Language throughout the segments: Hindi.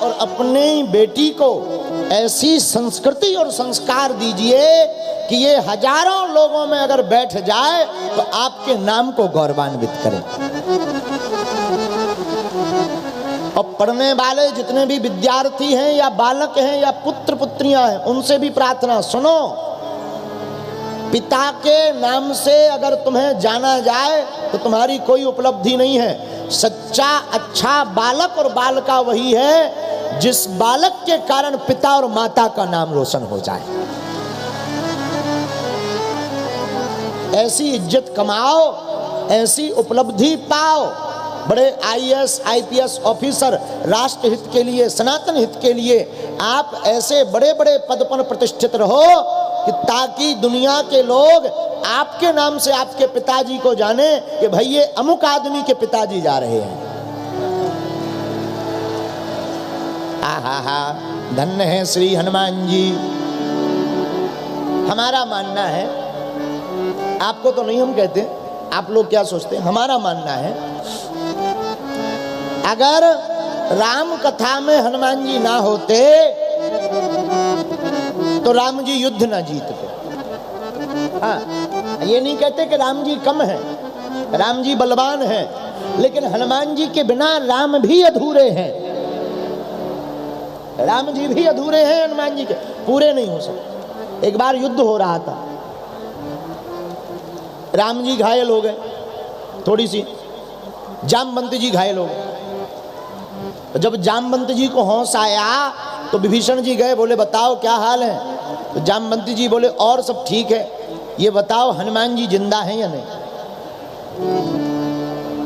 और अपनी बेटी को ऐसी संस्कृति और संस्कार दीजिए कि ये हजारों लोगों में अगर बैठ जाए तो आपके नाम को गौरवान्वित करे। और पढ़ने वाले जितने भी विद्यार्थी हैं या बालक हैं या पुत्र पुत्रियां हैं, उनसे भी प्रार्थना सुनो, पिता के नाम से अगर तुम्हें जाना जाए तो तुम्हारी कोई उपलब्धि नहीं है। सच्चा अच्छा बालक और बालिका वही है जिस बालक के कारण पिता और माता का नाम रोशन हो जाए। ऐसी इज्जत कमाओ, ऐसी उपलब्धि पाओ। बड़े आईएएस आईपीएस ऑफिसर राष्ट्र हित के लिए, सनातन हित के लिए आप ऐसे बड़े बड़े पद पर प्रतिष्ठित रहो कि ताकि दुनिया के लोग आपके नाम से आपके पिताजी को जाने कि भाई ये अमुक आदमी के पिताजी जा रहे हैं। आहा, धन्य है श्री हनुमान जी। हमारा मानना है, आपको तो नहीं हम कहते, आप लोग क्या सोचते हैं, हमारा मानना है अगर राम कथा में हनुमान जी ना होते तो राम जी युद्ध ना जीतते। हाँ, ये नहीं कहते कि राम जी कम है, राम जी बलवान है, लेकिन हनुमान जी के बिना राम भी अधूरे हैं। राम जी भी अधूरे हैं, हनुमान जी के पूरे नहीं हो सकते। एक बार युद्ध हो रहा था, राम जी घायल हो गए थोड़ी सी, जामवंत जी घायल हो गए। जब जामवंत जी को होश आया तो विभीषण जी गए, बोले बताओ क्या हाल है। तो जामवंत जी बोले और सब ठीक है, ये बताओ हनुमान जी जिंदा हैं या नहीं।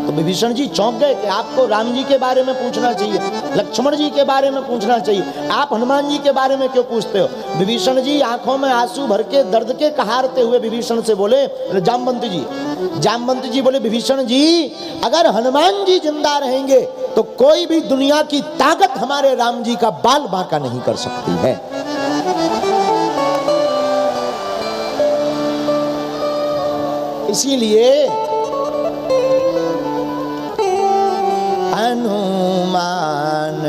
तो विभीषण जी चौंक गए कि आपको राम जी के बारे में पूछना चाहिए, लक्ष्मण जी के बारे में पूछना चाहिए, आप हनुमान जी के बारे में क्यों पूछते हो। विभीषण जी आंखों में आंसू भर के दर्द के कहारते हुए विभीषण से बोले, जामवंत जी बोले विभीषण जी अगर हनुमान जी जिंदा रहेंगे तो कोई भी दुनिया की ताकत हमारे राम जी का बाल बांका नहीं कर सकती है। इसीलिए हनुमान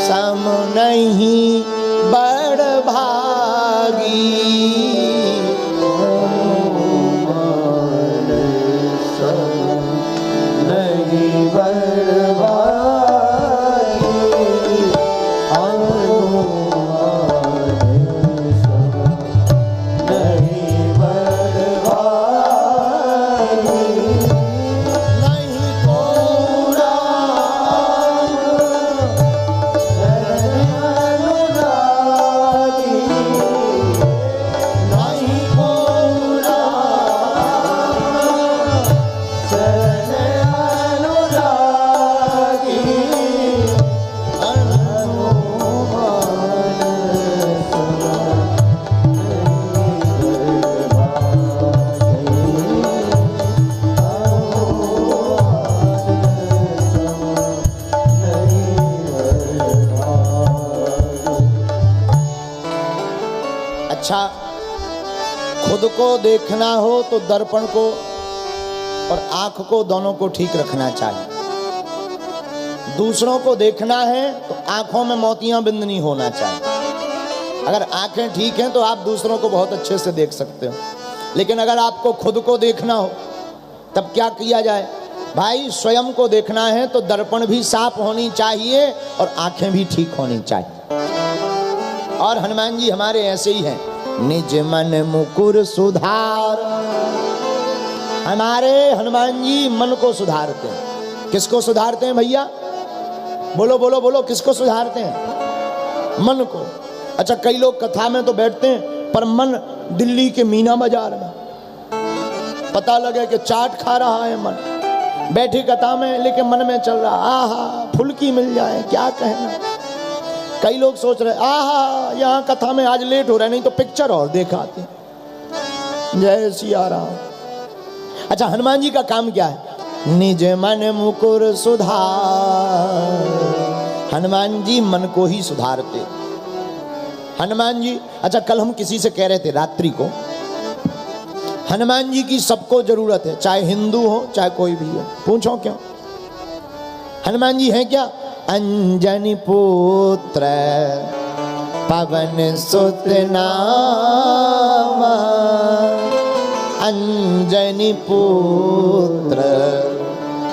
सम नहीं बड़ भागी, नहीं बड़ भागी, नहीं बड़ भागी, नहीं को राम अनुरागी, नहीं को अच्छा, खुद को देखना हो तो दर्पण को और आंख को दोनों को ठीक रखना चाहिए। दूसरों को देखना है तो आंखों में मोतियां बिंद नहीं होना चाहिए। अगर आंखें ठीक हैं तो आप दूसरों को बहुत अच्छे से देख सकते हो, लेकिन अगर आपको खुद को देखना हो तब क्या किया जाए भाई। स्वयं को देखना है तो दर्पण भी साफ होनी चाहिए और आंखें भी ठीक होनी चाहिए। और हनुमान जी हमारे ऐसे ही हैं, निज मन मुकुर सुधार। हमारे हनुमान जी मन को सुधारते हैं। किसको सुधारते हैं भैया, बोलो बोलो बोलो, किसको सुधारते हैं? मन को। अच्छा, कई लोग कथा में तो बैठते हैं पर मन दिल्ली के मीना बाजार में, पता लगे कि चाट खा रहा है मन, बैठी कथा में लेकिन मन में चल रहा आहा फुल्की मिल जाए, क्या कहना। कई लोग सोच रहे आहा यहाँ कथा में आज लेट हो रहा है, नहीं तो पिक्चर और देखा आते। जय सिया राम। अच्छा, हनुमान जी का काम क्या है? निज मन मुकुर सुधार। हनुमान जी मन को ही सुधारते हनुमान जी। अच्छा, कल हम किसी से कह रहे थे रात्रि को, हनुमान जी की सबको जरूरत है, चाहे हिंदू हो चाहे कोई भी हो। पूछो क्यों? हनुमान जी हैं क्या? अंजनी पुत्र पवन सुत नामा, अंजनी पुत्र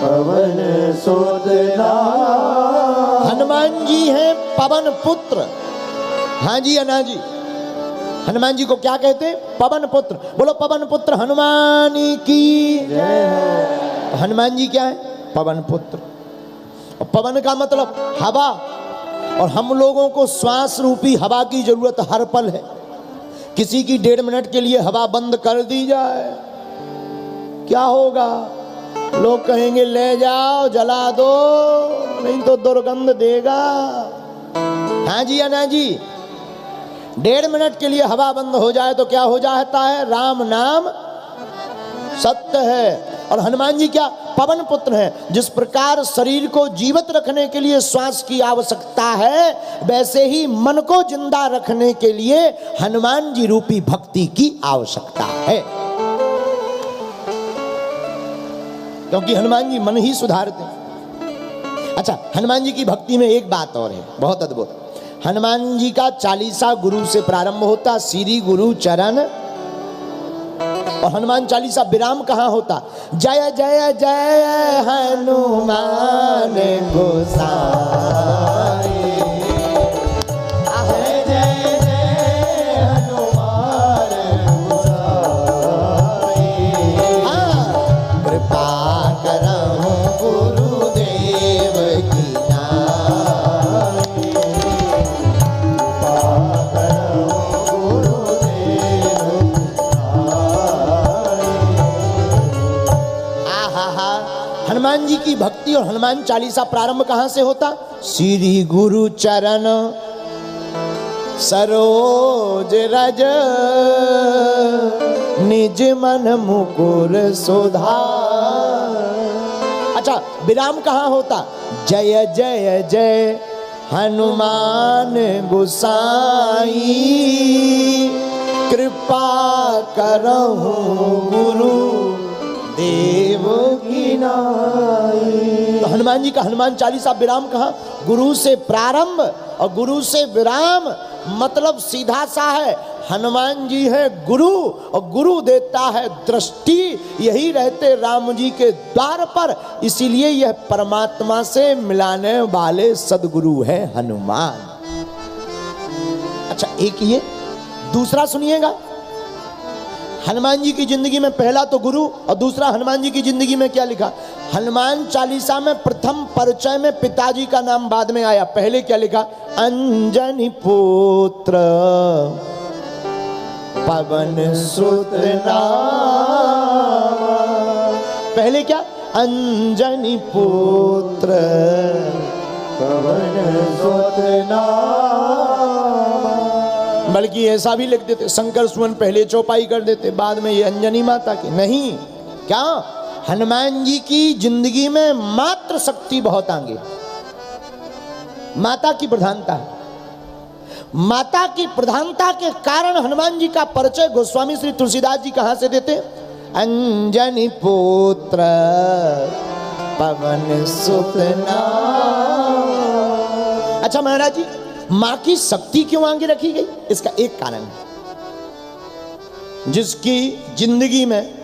पवन सुत नामा। हनुमान जी हैं पवन पुत्र। हाँ जी अन्ना जी, हनुमान जी को क्या कहते हैं? पवन पुत्र। बोलो पवन पुत्र हनुमान की जय। हनुमान जी क्या है? पवन पुत्र। और पवन का मतलब हवा, और हम लोगों को श्वास रूपी हवा की जरूरत हर पल है। किसी की 1.5 मिनट के लिए हवा बंद कर दी जाए, क्या होगा? लोग कहेंगे ले जाओ जला दो, नहीं तो दुर्गंध देगा। हाँ जी अन्ना जी, 1.5 मिनट के लिए हवा बंद हो जाए तो क्या हो जाता है? राम नाम सत्य है। और हनुमान जी क्या? पवन पुत्र हैं। जिस प्रकार शरीर को जीवित रखने के लिए श्वास की आवश्यकता है, वैसे ही मन को जिंदा रखने के लिए हनुमान जी रूपी भक्ति की आवश्यकता है, क्योंकि हनुमान जी मन ही सुधारते हैं। अच्छा, हनुमान जी की भक्ति में एक बात और है बहुत अद्भुत। हनुमान जी का चालीसा गुरु से प्रारंभ होता, श्री गुरु चरण। और हनुमान चालीसा विराम कहाँ होता? जय जय जय हनुमान गोसाई, जय जय जय हनुमान गोसाई। हाँ, कृपा करहु गुरुदेव की नाई, हनुमान जी की भक्ति और हनुमान चालीसा प्रारंभ कहां से होता? श्री गुरु चरण सरोज रज, निज मन मुकुर सुधार। अच्छा, विराम कहां होता? जय जय जय हनुमान गोसाई, कृपा करहु गुरु देव की नाई। तो हनुमान जी का हनुमान चालीसा विराम कहाँ? गुरु से प्रारंभ और गुरु से विराम, मतलब सीधा सा है, हनुमान जी है गुरु और गुरु देता है दृष्टि। यही रहते राम जी के द्वार पर, इसीलिए यह परमात्मा से मिलाने वाले सदगुरु है हनुमान। अच्छा, एक ये, दूसरा सुनिएगा। हनुमान जी की जिंदगी में पहला तो गुरु और दूसरा हनुमान जी की जिंदगी में क्या लिखा? हनुमान चालीसा में प्रथम परिचय में पिताजी का नाम बाद में आया, पहले क्या लिखा? अंजनी पुत्र पवन सुत नामा। पहले क्या? अंजनी पुत्र पवन सुत नामा। बल्कि ऐसा भी लिख देते, शंकर सुमन पहले चौपाई कर देते, बाद में ये अंजनी माता की। नहीं, क्या? हनुमान जी की जिंदगी में मात्र शक्ति बहुत आगे, माता की प्रधानता है। माता की प्रधानता के कारण हनुमान जी का परिचय गोस्वामी श्री तुलसीदास जी कहां से देते? अंजनी पुत्र पवन सुत नामा। अच्छा महाराज जी, मां की शक्ति क्यों आगे रखी गई? इसका एक कारण है, जिसकी जिंदगी में,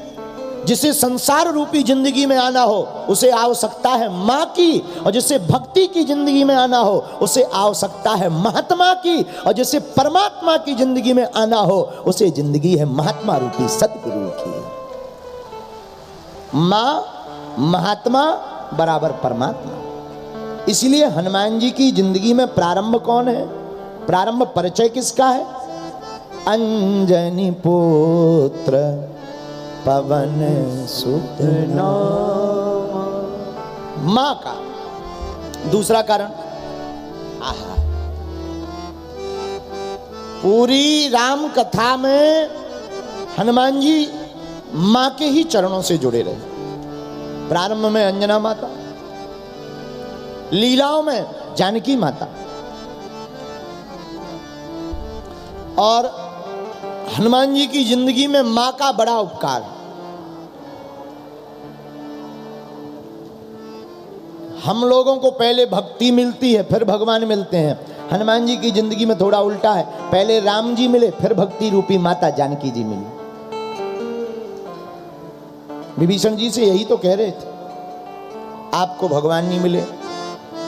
जिसे संसार रूपी जिंदगी में आना हो उसे आवश्यकता है मां की, और जिसे भक्ति की जिंदगी में आना हो उसे आवश्यकता है महात्मा की, और जिसे परमात्मा की जिंदगी में आना हो उसे जिंदगी है महात्मा रूपी सतगुरु की। मां महात्मा बराबर परमात्मा। इसलिए हनुमान जी की जिंदगी में प्रारंभ कौन है? प्रारंभ परिचय किसका है? अंजनी पुत्र पवन सुत नामा, मां का। दूसरा कारण, आहा, पूरी राम कथा में हनुमान जी मां के ही चरणों से जुड़े रहे। प्रारंभ में अंजना माता, लीलाओं में जानकी माता, और हनुमान जी की जिंदगी में मां का बड़ा उपकार। हम लोगों को पहले भक्ति मिलती है फिर भगवान मिलते हैं। हनुमान जी की जिंदगी में थोड़ा उल्टा है, पहले राम जी मिले फिर भक्ति रूपी माता जानकी जी मिली। विभीषण जी से यही तो कह रहे थे, आपको भगवान नहीं मिले,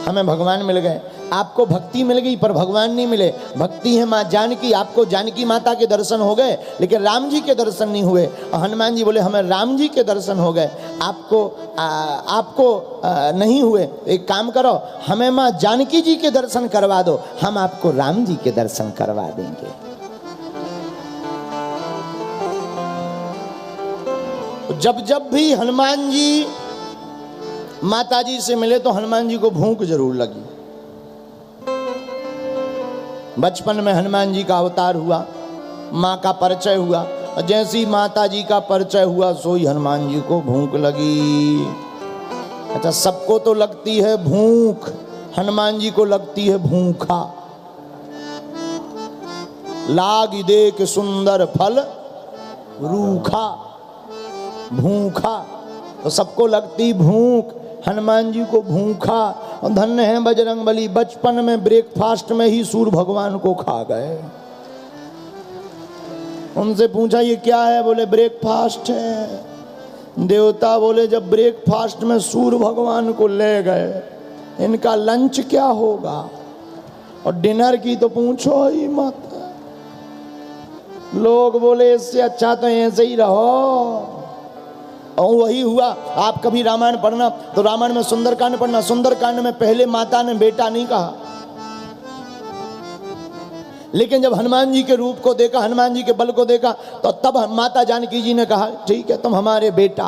हमें भगवान मिल गए। आपको भक्ति मिल गई पर भगवान नहीं मिले। भक्ति है माँ जानकी, आपको जानकी माता के दर्शन हो गए लेकिन राम जी के दर्शन नहीं हुए। और हनुमान जी बोले हमें राम जी के दर्शन हो गए, आपको नहीं हुए। एक काम करो, हमें माँ जानकी जी के दर्शन करवा दो, हम आपको राम जी के दर्शन करवा देंगे। जब जब भी हनुमान जी माता जी से मिले तो हनुमान जी को भूख जरूर लगी। बचपन में हनुमान जी का अवतार हुआ, माँ का परिचय हुआ, और जैसी माता जी का परिचय हुआ सोई हनुमान जी को भूख लगी। अच्छा, सबको तो लगती है भूख, हनुमान जी को लगती है भूखा। लाग देख सुंदर फल रूखा, भूखा, तो सबको लगती भूख, हनुमान जी को भूखा। और धन्य है बजरंगबली, बचपन में ब्रेकफास्ट में ही सूर्य भगवान को खा गए। उनसे पूछा ये क्या है, बोले ब्रेकफास्ट है। देवता बोले जब ब्रेकफास्ट में सूर्य भगवान को ले गए, इनका लंच क्या होगा। और डिनर की तो पूछो ही मत। लोग बोले इससे अच्छा तो ऐसे ही रहो। और वही हुआ। आप कभी रामायण पढ़ना तो रामायण में सुंदरकांड पढ़ना, सुंदरकांड में पहले माता ने बेटा नहीं कहा, लेकिन जब हनुमान जी के रूप को देखा, हनुमान जी के बल को देखा, तो तब माता जानकी जी ने कहा ठीक है तुम हमारे बेटा।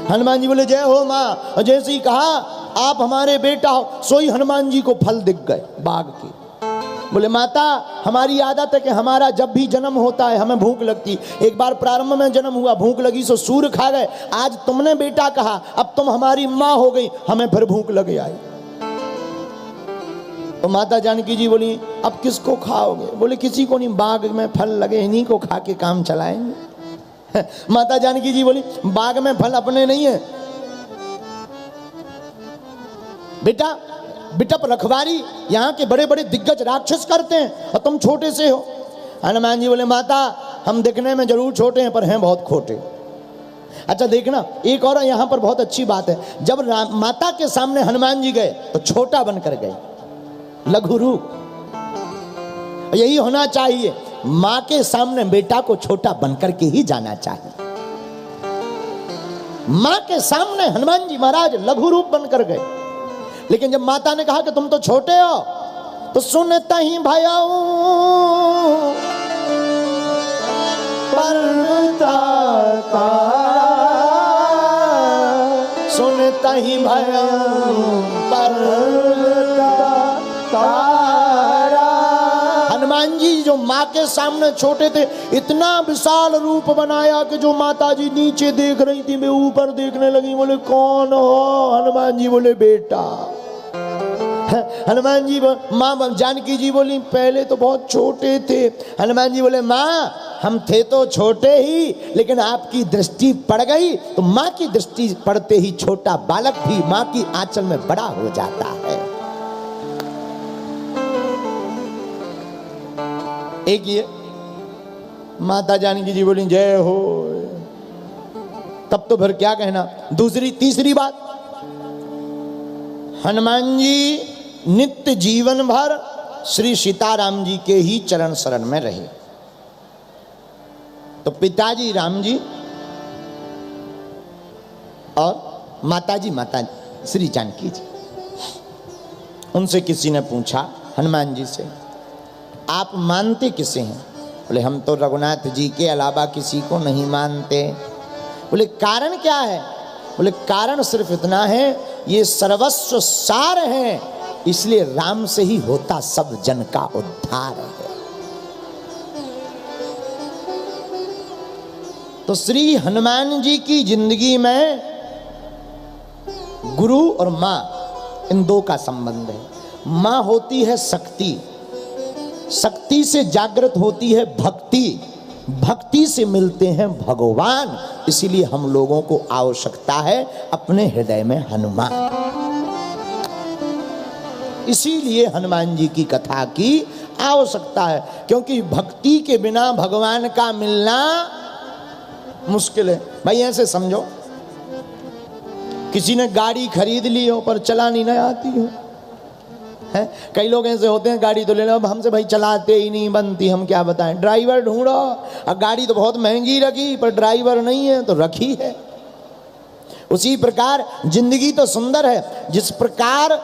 हनुमान जी बोले जय हो माँ। जैसे ही कहा आप हमारे बेटा हो, सोई हनुमान जी को फल दिख गए बाग के। बोले माता हमारी आदत है कि हमारा जब भी जन्म होता है हमें भूख लगती। एक बार प्रारंभ में जन्म हुआ, भूख लगी सो सूर्य खा गए। आज तुमने बेटा कहा, अब तुम हमारी माँ हो गई, हमें फिर भूख लग आई। तो माता जानकी जी बोली अब किसको खाओगे। बोले किसी को नहीं, बाग में फल लगे इन्हीं को खा के काम चलाएंगे। माता जानकी जी बोली बाग में फल अपने नहीं है बेटा, बिटप रखवारी यहाँ के बड़े बड़े दिग्गज राक्षस करते हैं और तुम छोटे से हो। हनुमान जी बोले माता हम दिखने में जरूर छोटे हैं पर हैं बहुत खोटे। अच्छा देखना, एक और यहाँ पर बहुत अच्छी बात है, जब माता के सामने हनुमान जी गए तो छोटा बनकर गए, लघु रूप। यही होना चाहिए, माँ के सामने बेटा को छोटा बनकर के ही जाना चाहिए। माँ के सामने हनुमान जी महाराज लघु रूप बनकर गए, लेकिन जब माता ने कहा कि तुम तो छोटे हो, तो सुनता ही भयाऊ पर्वताकारा, सुनता ही भयाऊ पर्वताकारा। हनुमान जी जो माँ के सामने छोटे थे, इतना विशाल रूप बनाया कि जो माता जी नीचे देख रही थी वे ऊपर देखने लगी। बोले कौन हो। हनुमान जी बोले बेटा। हनुमान जी माँ जानकी जी बोली पहले तो बहुत छोटे थे। हनुमान जी बोले माँ हम थे तो छोटे ही, लेकिन आपकी दृष्टि पड़ गई तो माँ की दृष्टि पड़ते ही छोटा बालक भी माँ की आंचल में बड़ा हो जाता है। एक ये माता जानकी जी बोली जय हो। तब तो फिर क्या कहना। दूसरी तीसरी बात, हनुमान जी नित्य जीवन भर श्री सीताराम जी के ही चरण शरण में रहे। तो पिताजी राम जी और माताजी माता श्री जानकी जी, उनसे किसी ने पूछा हनुमान जी से आप मानते किसे हैं। बोले हम तो रघुनाथ जी के अलावा किसी को नहीं मानते। बोले कारण क्या है। बोले कारण सिर्फ इतना है, ये सर्वस्व सार है, इसलिए राम से ही होता सब जन का उद्धार है। तो श्री हनुमान जी की जिंदगी में गुरु और मां, इन दो का संबंध है। मां होती है शक्ति, शक्ति से जागृत होती है भक्ति, भक्ति से मिलते हैं भगवान। इसीलिए हम लोगों को आवश्यकता है अपने हृदय में हनुमान। इसीलिए हनुमान जी की कथा की आवश्यकता है, क्योंकि भक्ति के बिना भगवान का मिलना मुश्किल है। भाई ऐसे समझो, किसी ने गाड़ी खरीद ली हो पर चलानी नहीं आती हो, है? कई लोग ऐसे होते हैं, गाड़ी तो ले लो, अब हमसे भाई चलाते ही नहीं बनती, हम क्या बताएं, ड्राइवर ढूंढो। अब गाड़ी तो बहुत महंगी रखी पर ड्राइवर नहीं है तो रखी है। उसी प्रकार जिंदगी तो सुंदर है। जिस प्रकार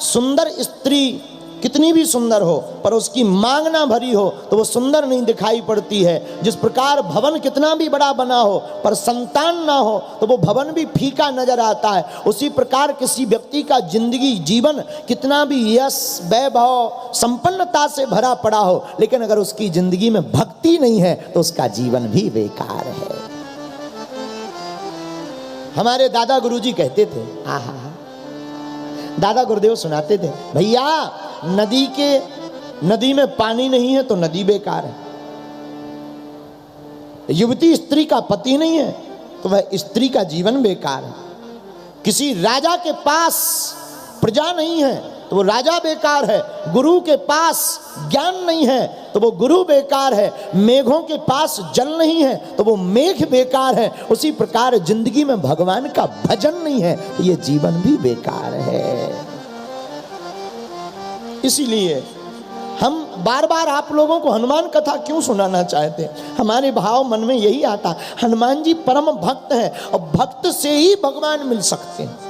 सुंदर स्त्री कितनी भी सुंदर हो पर उसकी मांग ना भरी हो तो वो सुंदर नहीं दिखाई पड़ती है। जिस प्रकार भवन कितना भी बड़ा बना हो पर संतान ना हो तो वो भवन भी फीका नजर आता है। उसी प्रकार किसी व्यक्ति का जिंदगी जीवन कितना भी यश वैभव संपन्नता से भरा पड़ा हो, लेकिन अगर उसकी जिंदगी में भक्ति नहीं है तो उसका जीवन भी बेकार है। हमारे दादा गुरुजी कहते थे, आहा, दादा गुरुदेव सुनाते थे, भैया नदी में पानी नहीं है तो नदी बेकार है। युवती स्त्री का पति नहीं है तो वह स्त्री का जीवन बेकार है। किसी राजा के पास प्रजा नहीं है तो वो राजा बेकार है। गुरु के पास ज्ञान नहीं है तो वो गुरु बेकार है। मेघों के पास जल नहीं है तो वो मेघ बेकार है। उसी प्रकार जिंदगी में भगवान का भजन नहीं है तो ये जीवन भी बेकार है। इसीलिए हम बार बार आप लोगों को हनुमान कथा क्यों सुनाना चाहते हैं? हमारे भाव मन में यही आता, हनुमान जी परम भक्त हैं और भक्त से ही भगवान मिल सकते हैं।